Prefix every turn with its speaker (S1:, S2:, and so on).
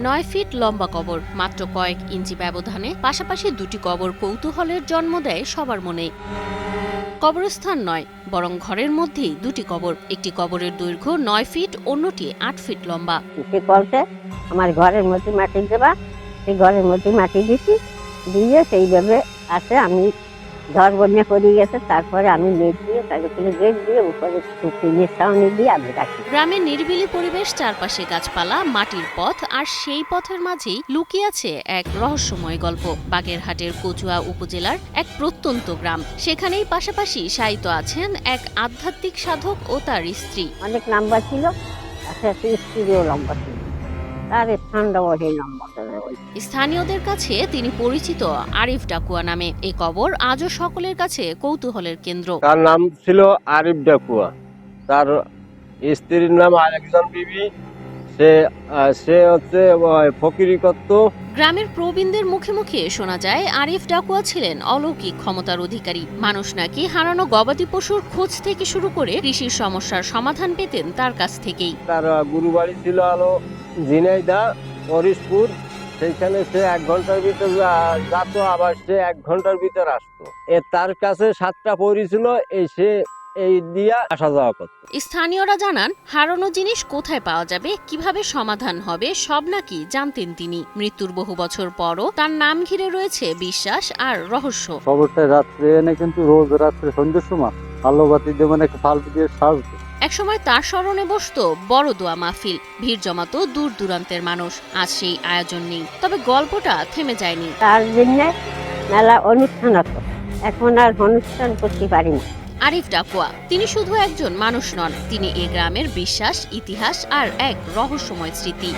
S1: 9 fit লম্বা কবর, মাত্র কয়েক ইঞ্চি ব্যবধানে পাশাপাশি দুটি কবর কৌতূহলের জন্ম দেয় সবার মনে। কবরস্থান নয়, বরং ঘরের মধ্যেই দুটি কবর। একটি কবরের দৈর্ঘ্য 9 ফিট, অন্যটি 8 ফিট লম্বা।
S2: আমার ঘরের মধ্যে মাটি দেবা, সেই ঘরের মধ্যে মাটি দিছি, দিয়ে সেইভাবে আছে। আমি ঘর বন্যা করে গেছে, তারপরে আমি নেট দিয়ে গেট দিয়ে উপরে টিনের ছাউনি দিয়ে আমি রাখি।
S1: গ্রামের নিরিবিলি পরিবেশ, চারপাশে গাছপালা, মাটির পথ, আর সেই পথের মাঝেই লুকিয়ে আছে এক রহস্যময় গল্প। বাগেরহাটের কচুয়া উপজেলার এক প্রত্যন্ত গ্রাম। সেখানেই পাশাপাশি শায়িত আছেন এক আধ্যাত্মিক সাধক ও তার স্ত্রী।
S2: অনেক লম্বা ছিল, স্ত্রীও লম্বা ছিল, তার স্থানটাও সেই লম্বা।
S1: স্থানীয়দের কাছে তিনি পরিচিত আরিফ ডাকুয়া নামে। এই কবর আজও সকলের কাছে কৌতূহলের কেন্দ্র।
S3: তার নাম ছিল আরিফ ডাকুয়া, তার স্ত্রীর নাম আরেকজন বিবি। সে হচ্ছে ফকিরি করত।
S1: গ্রামের প্রবীণদের মুখে মুখে শোনা যায় আরিফ ডাকুয়া ছিলেন অলৌকিক ক্ষমতার অধিকারী। মানুষ নাকি হারানো গবাদি পশুর খোঁজ থেকে শুরু করে কৃষির সমস্যার সমাধান পেতেন তার কাছ থেকেই।
S3: তার গুরুবাড়ি ছিল ঝিনাইদহ হরিশপুর। সেইখানে সে 1 ঘন্টার ভিতর যেত, আবার সে 1 ঘন্টার ভিতর আসতো। তার কাছে 7টা পরী ছিল, এই দিয়া আসা যাওয়া করত।
S1: স্থানীয়রা জানান, হারানো জিনিস কোথায় পাওয়া যাবে, কিভাবে সমাধান হবে, সব নাকি জানতেন তিনি। মৃত্যুর বহু বছর পরও তার নাম ঘিরে রয়েছে বিশ্বাস আর রহস্য।
S4: খবরটা রাত্রে এনে কিন্তু রোজ রাত্রে সন্ধ্যের সময় আলো বাতি দিয়ে মানে ফাল্টু দিয়ে সাজতো।
S1: একসময় তার স্মরণে বসতো বড় দোয়া মাহফিল, ভিড় জমাতো দূর দূরান্তের মানুষ। আজ সেই আয়োজন নেই, তবে গল্পটা থেমে যায়নি।
S2: তার জন্য মেলা অনুষ্ঠান হতো, এখন আর অনুষ্ঠান করতে পারি না।
S1: আরিফ ডাকুয়া তিনি শুধু একজন মানুষ নন, তিনি এ গ্রামের বিশ্বাস, ইতিহাস আর এক রহস্যময় স্মৃতি।